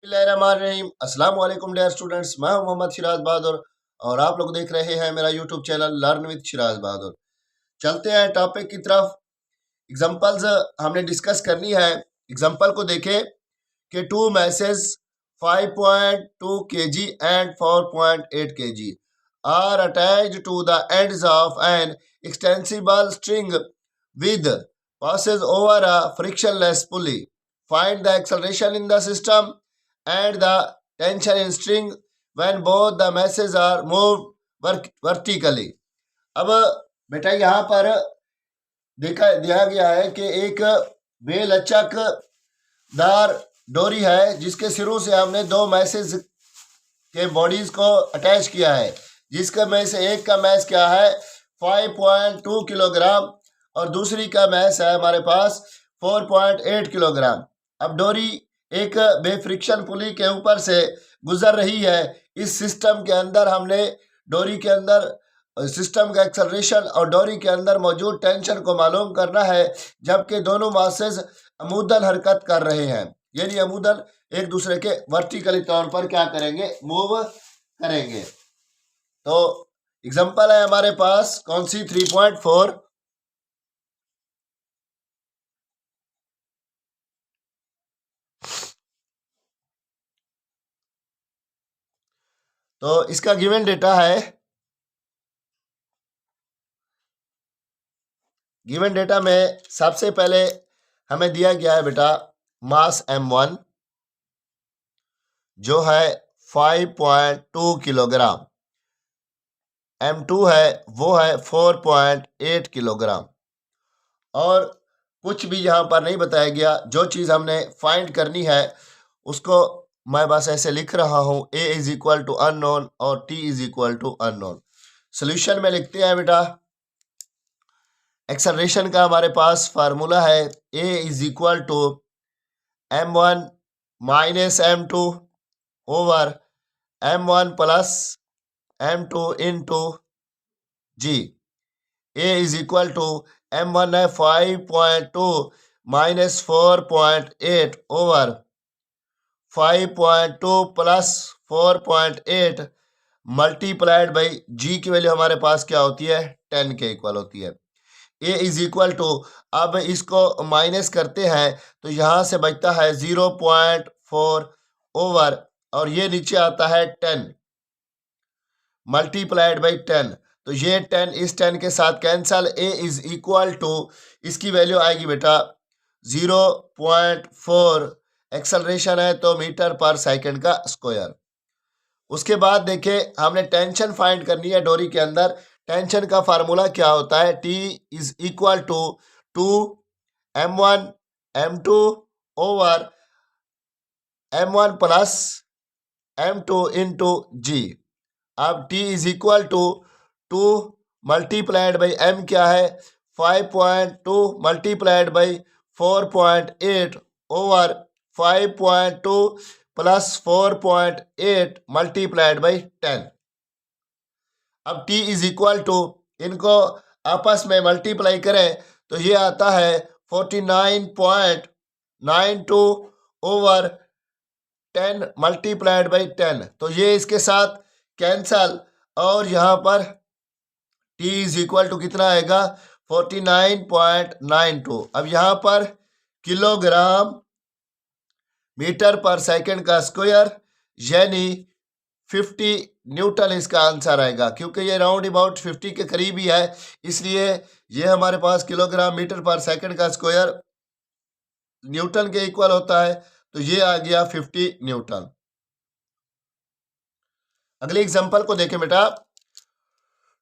बिस्मिल्लाहिर्रहमानिर्रहीम। अस्सलाम वालेकुम डियर स्टूडेंट्स, मैं हूं मोहम्मद सिराज बहादुर और आप लोग देख रहे हैं मेरा YouTube channel learn with Siraj Bahadur. चलते हैं टॉपिक की तरफ। एग्जांपल्स हमने डिस्कस करनी है। एग्जांपल को देखें कि to message 5.2 kg and 4.8 kg are attached to the ends of an extensible string with passes over a frictionless pulley. Find the acceleration in the system and the tension in string when both the masses are moved vertically. अब बेटा यहाँ पर दिया गया है कि एक बेलचकदार डोरी है जिसके सिरों से हमने दो मैसेज के बॉडीज को अटैच किया है, जिसका में से एक का मैस क्या है 5.2 किलोग्राम और दूसरी का मैस है हमारे पास 4.8 किलोग्राम। अब डोरी एक बेफ्रिक्शन पुली के ऊपर से गुजर रही है। इस सिस्टम के अंदर हमने डोरी के अंदर सिस्टम का एक्सेलरेशन और डोरी के अंदर मौजूद टेंशन को मालूम करना है, जबकि दोनों मासेस अमूदन हरकत कर रहे हैं, यानी अमूदन एक दूसरे के वर्टिकली तौर पर क्या करेंगे, मूव करेंगे। तो एग्जांपल है हमारे पास कौन सी 3.4। तो इसका गिवन डेटा है, गिवन डेटा में सबसे पहले हमें दिया गया है बेटा मास m1 जो है 5.2 किलोग्राम, m2 है वो है 4.8 किलोग्राम, और कुछ भी यहाँ पर नहीं बताया गया। जो चीज़ हमने फाइंड करनी है उसको मैं बस ऐसे लिख रहा हूँ, a is equal to unknown और t is equal to unknown. Solution में लिखते हैं बेटा, एक्सेलरेशन का हमारे पास फार्मूला है a is equal to m1 minus m2 over m1 plus m2 into g। a is equal to m1 है 5.2 minus 4.8 over 5.2 plus 4.8 multiplied by g की वैल्यू हमारे पास क्या होती है, 10 के इक्वल होती है। a इज इक्वल टू, अब इसको माइनस करते हैं तो यहाँ से बचता है 0.4 ओवर, और ये नीचे आता है 10 मल्टीप्लाइड बाई 10, तो ये 10 इस 10 के साथ cancel. a is equal to, इसकी वैल्यू आएगी बेटा 0.4, एक्सेलरेशन है तो मीटर पर सेकंड का स्क्वायर। उसके बाद देखें हमने टेंशन फाइंड करनी है डोरी के अंदर। टेंशन का फार्मूला क्या होता है, T is equal to 2m1 m2 over m1 plus m2 into g। अब T is equal to 2 multiplied by m क्या है 5.2 multiplied by 4.8 over 5.2 plus 4.8 multiplied by 10। अब t इज इक्वल टू, इनको आपस में मल्टीप्लाई करें तो ये आता है 49.92 ओवर 10 मल्टीप्लाइड बाई 10, तो ये इसके साथ कैंसल, और यहाँ पर t इज इक्वल टू कितना आएगा 49.92। अब यहाँ पर किलोग्राम मीटर पर सेकंड का स्क्वायर यानी 50 न्यूटन इसका आंसर आएगा, क्योंकि ये राउंड अबाउट 50 के करीब ही है, इसलिए ये हमारे पास किलोग्राम मीटर पर सेकंड का स्क्वायर न्यूटन के इक्वल होता है, तो ये आ गया 50 न्यूटन। अगले एग्जांपल को देखें बेटा,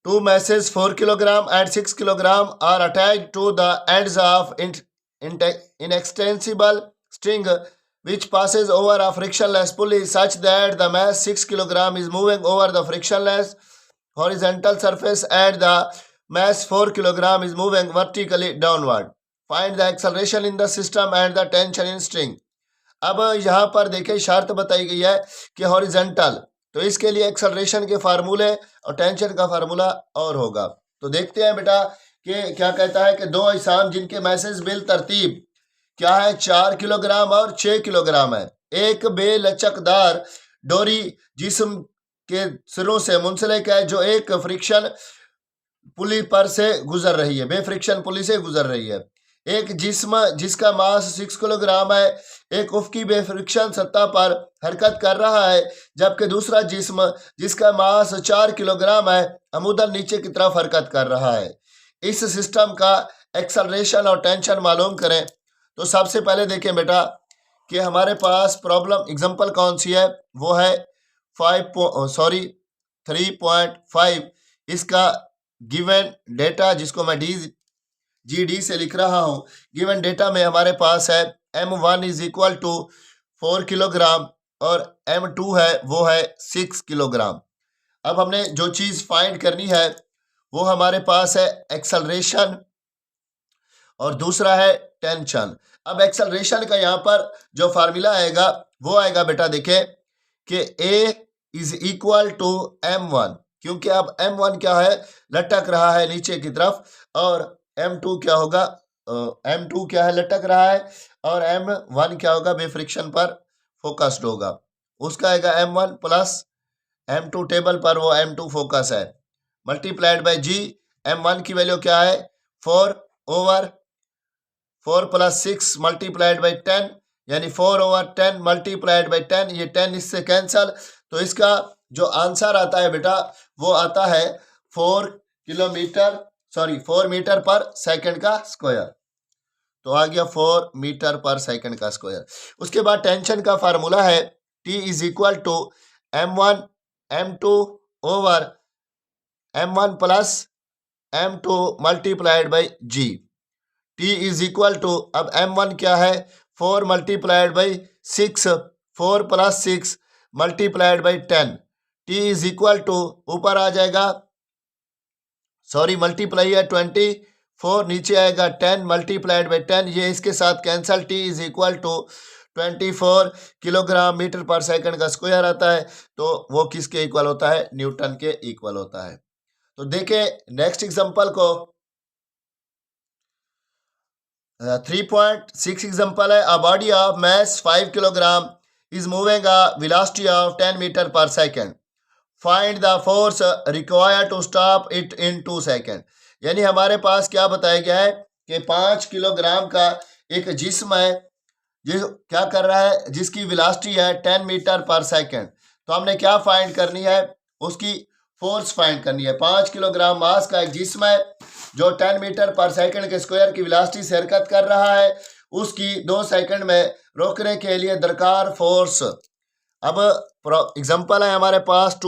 two masses 4 kilogram and 6 kilogram are attached to the ends of inextensible string which passes over a frictionless pulley such that the mass 6 kg is moving over the frictionless horizontal surface and the mass 4 kg is moving vertically downward. Find the acceleration in the system and the tension in string. अब यहाँ पर देखें शर्त बताई गई है कि horizontal, तो इसके लिए एक्सेलरेशन के फार्मूले और टेंशन का फार्मूला और होगा। तो देखते हैं बेटा कि क्या कहता है कि दो अजसाम जिनके मैसेज बिल तरतीब क्या है 4 किलोग्राम और 6 किलोग्राम है, एक बेलचकदार डोरी जिस्म के सिरों से मुंसलिक है जो एक फ्रिक्शन पुली पर से गुजर रही है, बेफ्रिक्शन पुली से गुजर रही है। एक जिस्म जिसका मास 6 किलोग्राम है एक उफ़क़ी बेफ्रिक्शन सतह पर हरकत कर रहा है, जबकि दूसरा जिस्म जिसका मास 4 किलोग्राम है अमुदन नीचे की तरफ हरकत कर रहा है। इस सिस्टम का एक्सेलरेशन और टेंशन मालूम करें। तो सबसे पहले देखें बेटा कि हमारे पास प्रॉब्लम एग्जांपल कौन सी है, वो है 3.5। इसका गिवन डेटा जिसको मैं GD से लिख रहा हूं, गिवन डेटा में हमारे पास है M1 is equal to 4 kilogram और M2 है वो है 6 किलोग्राम। अब हमने जो चीज़ फाइंड करनी है वो हमारे पास है एक्सेलरेशन और दूसरा है टेंशन। अब एक्सेलरेशन का यहाँ पर जो फार्मूला आएगा वो आएगा बेटा देखें कि A is equal to M1, क्योंकि अब M1 क्या है, लटक रहा है नीचे की तरफ, और M2 क्या होगा, M2 क्या है, लटक रहा है, और M1 क्या होगा, बेफ्रिक्शन पर फोकस्ड होगा। उसका आएगा M1 प्लस M2 टेबल पर वो M2 फोकस है, मल्टीप्लाइड बाय G। M1 की वैल्यू क्या है 4/4 प्लस 6 मल्टीप्लाइड बाई 10, यानी 4/10 मल्टीप्लाइड बाई 10, ये 10 इससे कैंसल। तो इसका जो आंसर आता है बेटा वो आता है 4 मीटर पर सेकंड का स्क्वायर। तो आ गया 4 मीटर पर सेकंड का स्क्वायर। उसके बाद टेंशन का फार्मूला है T is equal to M1 M2 over M1 plus M2 multiplied by G। T is equal to, अब M1 क्या है 4 multiplied by 6, 4 plus 6 multiplied by 10। T is equal to ऊपर आ जाएगा, मल्टीप्लाई है 24, नीचे आएगा 10 मल्टीप्लाइड बाई 10, ये इसके साथ cancel. T is equal to 24 kilogram metre पर सेकंड का स्क्वायर आता है, तो वो किसके इक्वल होता है, न्यूटन के इक्वल होता है। तो देखें नेक्स्ट एग्जांपल को, 3.6 एग्जांपल है। A body of mass 5 kilogram is moving a velocity of 10 metre पर second, find the force required to stop it in 2 second. यानी हमारे पास क्या बताया गया है कि 5 किलोग्राम का एक जिस्म है जो क्या कर रहा है, जिसकी वेलोसिटी है 10 मीटर पर सेकंड। तो हमने क्या फाइंड करनी है, उसकी फोर्स फाइंड करनी है। 5 किलोग्राम मास का एक जिस्म है जो 10 मीटर पर सेकंड के स्क्वायर की वेलोसिटी से हरकत कर रहा है, उसकी 2 सेकंड में रोकने के लिए दरकार फोर्स। अब एग्जांपल है हमारे पास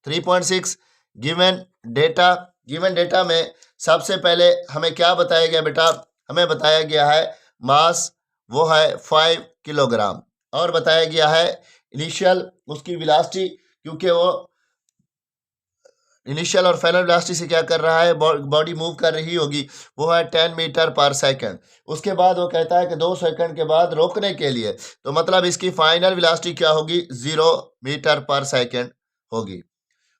3.6 गिवन डेटा में सबसे पहले हमें क्या बताया गया बेटा, हमें बताया गया है मास वो है 5 किलोग्राम, और बताया गया है इनिशियल उसकी वेलोसिटी, क्योंकि वो इनिशियल और फाइनल वेलोसिटी से क्या कर रहा है, बॉडी मूव कर रही होगी, वो है 10 मीटर पर सेकंड। उसके बाद वो कहता है कि 2 सेकंड के बाद रोकने के लिए, तो मतलब इसकी फाइनल वेलोसिटी क्या होगी, 0 मीटर पर सेकंड होगी।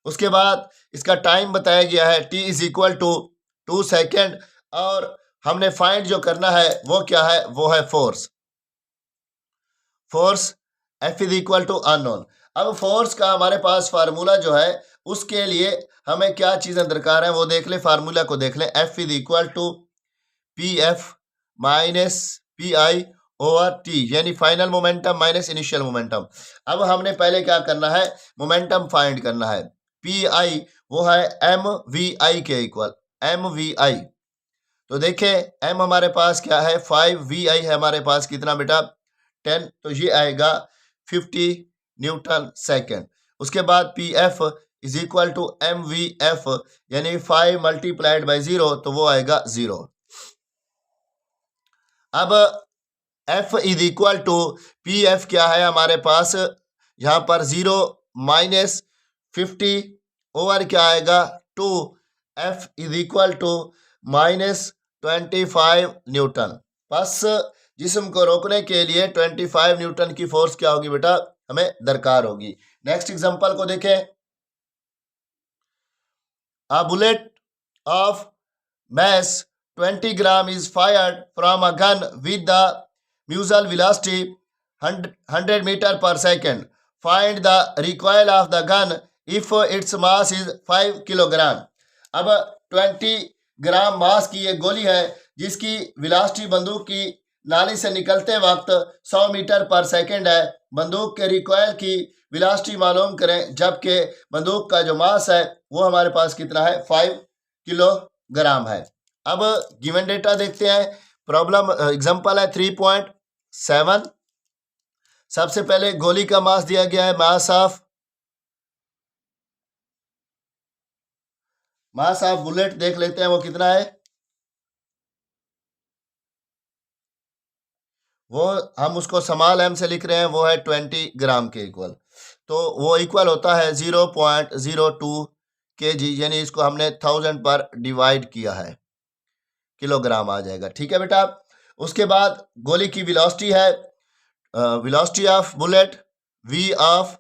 उसके बाद इसका टाइम बताया गया है T is equal to 2 second, और हमने फाइंड जो करना है वो क्या है, वो है force F is equal to unknown. अब फोर्स का हमारे पास फार्मूला जो है उसके लिए हमें क्या चीज़ें दरकार है वो देख ले, फार्मूला को देख ले। F is equal to PF minus PI over T, यानी final momentum minus initial momentum. अब हमने पहले क्या करना है, मोमेंटम फाइंड करना है। PI वो है MVI के इक्वल, MVI। तो देखें M हमारे पास क्या है 5, VI है हमारे पास कितना बेटा 10, तो ये आएगा 50 न्यूटन सेकेंड। उसके बाद PF is equal to MVF, यानी 5 मल्टीप्लाइड बाई 0, तो वो आएगा 0। अब F is equal to PF क्या है हमारे पास यहाँ पर 0 माइनस 50 ओवर क्या आएगा 2, F is equal to minus 25 newton. बस जिस्म को रोकने के लिए 25 न्यूटन की फोर्स क्या होगी बेटा, हमें दरकार होगी। नेक्स्ट एग्जांपल को देखें। A bullet of mass 20 gram is fired from a gun with the mutual velocity 100 meter per second. Find the recoil of the gun if its mass is 5 kilogram. अब 20 ग्राम मास की ये गोली है जिसकी वेलोसिटी बंदूक की नाली से निकलते वक्त 100 मीटर पर सेकंड है. बंदूक के रिकॉयल की वेलोसिटी मालूम करें जबकि बंदूक का जो मास है वो हमारे पास कितना है, 5 किलोग्राम है. अब गिवन डेटा देखते हैं. प्रॉब्लम एग्जांपल है 3.7. सबसे पहले गोली का मास दिया गया है, मास ऑफ बुलेट देख लेते हैं वो कितना है. वो हम उसको स्मॉल m से लिख रहे हैं, वो है 20 ग्राम के इक्वल. तो वो इक्वल होता है 0.02 kg, यानी इसको हमने 1000 पर डिवाइड किया है, किलोग्राम आ जाएगा. ठीक है बेटा. उसके बाद गोली की वेलोसिटी है, velocity of bullet v of,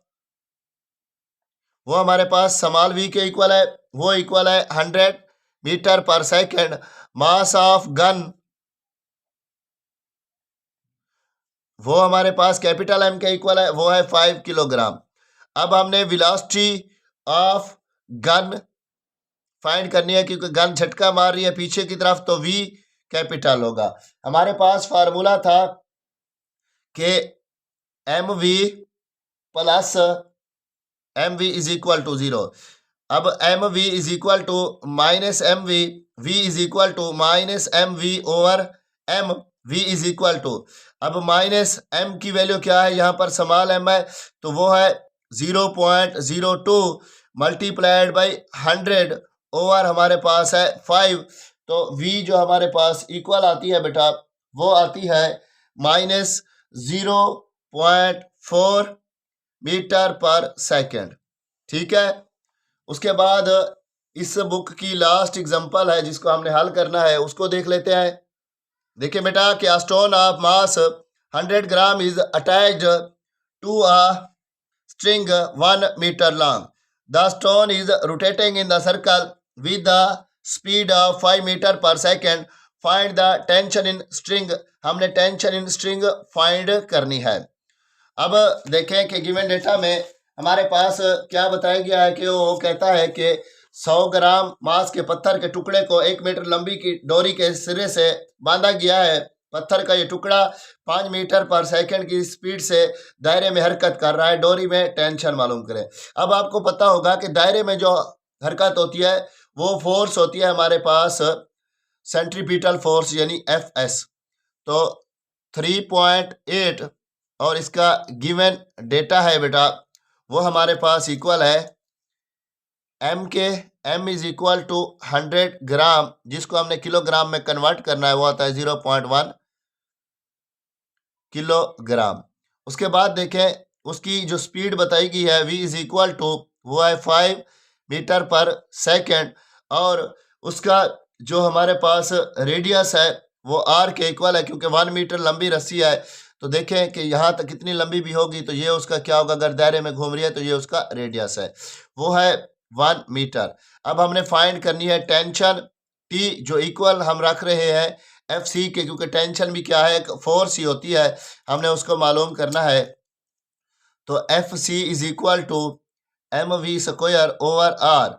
वो हमारे पास स्मॉल v के इक्वल है, वो इक्वल है 100 मीटर पर सेकंड. मास ऑफ गन वो हमारे पास कैपिटल M के इक्वल है, वो है 5 किलोग्राम. अब हमने वेलोसिटी ऑफ गन फाइंड करनी है क्योंकि गन झटका मार रही है पीछे की तरफ, तो V कैपिटल होगा. हमारे पास फार्मूला था कि mv plus mv is equal to 0. अब mv is equal to minus mv, v is equal to minus mv over m, v is equal to, अब माइनस m की वैल्यू क्या है, यहाँ पर स्मॉल m है तो वो है 0.02 मल्टीप्लाइड बाई 100 ओवर हमारे पास है 5. तो v जो हमारे पास इक्वल आती है बेटा वो आती है माइनस 0.4 मीटर पर सेकंड. ठीक है. उसके बाद इस बुक की लास्ट एग्जांपल है जिसको हमने हल करना है, उसको देख लेते हैं. देखिए बेटा कि a stone of mass 100 gram is attached to a string 1 meter long. The stone is rotating in the circle with the speed of 5 meter per second. Find the tension in string. हमने tension in string find करनी है. अब देखें कि given data में हमारे पास क्या बताया गया है कि वो कहता है कि 100 ग्राम मास के पत्थर के टुकड़े को 1 मीटर लंबी की डोरी के सिरे से बांधा गया है. पत्थर का ये टुकड़ा 5 मीटर पर सेकंड की स्पीड से दायरे में हरकत कर रहा है. डोरी में टेंशन मालूम करें. अब आपको पता होगा कि दायरे में जो हरकत होती है वो फोर्स होती है हमारे पास सेंट्रीपिटल फोर्स यानी Fs. तो 3.8 और इसका गिवन डेटा है बेटा वो हमारे पास इक्वल है m के, m इज इक्वल टू 100 ग्राम जिसको हमने किलोग्राम में कन्वर्ट करना है, वो आता है 0.1 किलोग्राम. उसके बाद देखें उसकी जो स्पीड बताई गई है v इज इक्वल टू, वो है 5 मीटर पर सेकंड, और उसका जो हमारे पास रेडियस है वो r के इक्वल है क्योंकि 1 मीटर लंबी रस्सी है. तो देखें कि यहाँ तक कितनी लंबी भी होगी तो ये उसका क्या होगा, अगर दायरे में घूम रही है तो ये उसका रेडियस है, वो है 1 मीटर. अब हमने फाइंड करनी है टेंशन T जो इक्वल हम रख रहे हैं FC के, क्योंकि टेंशन भी क्या है, एक फोर्स ही होती है, हमने उसको मालूम करना है. तो FC is equal to mv square over r.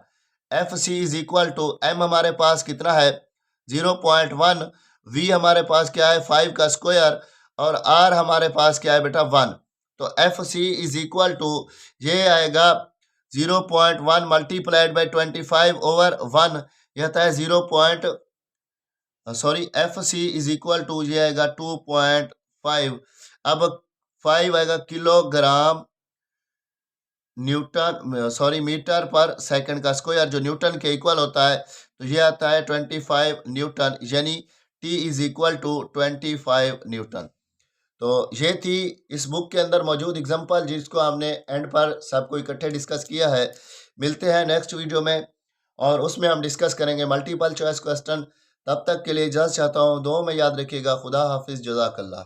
FC is equal to m हमारे पास कितना है 0.1, v हमारे पास क्या है 5 का स्क्वायर, और r हमारे पास क्या है बेटा 1. तो FC इज इक्वल टू ये आएगा 0.1 मल्टीप्लाइड बाई 25 ओवर 1, यह आता है FC इज इक्वल टू ये आएगा 2.5. अब 5 आएगा किलोग्राम मीटर पर सेकंड का स्क्वायर जो न्यूटन के इक्वल होता है, तो ये आता है 25 न्यूटन, यानी T is equal to 25 newton. तो ये थी इस बुक के अंदर मौजूद एग्जांपल जिसको हमने एंड पर सबको इकट्ठे डिस्कस किया है. मिलते हैं नेक्स्ट वीडियो में और उसमें हम डिस्कस करेंगे मल्टीपल चॉइस क्वेश्चन. तब तक के लिए इजाज़त चाहता हूँ. दुआ में याद रखिएगा. खुदा हाफिज़. जज़ाकल्लाह.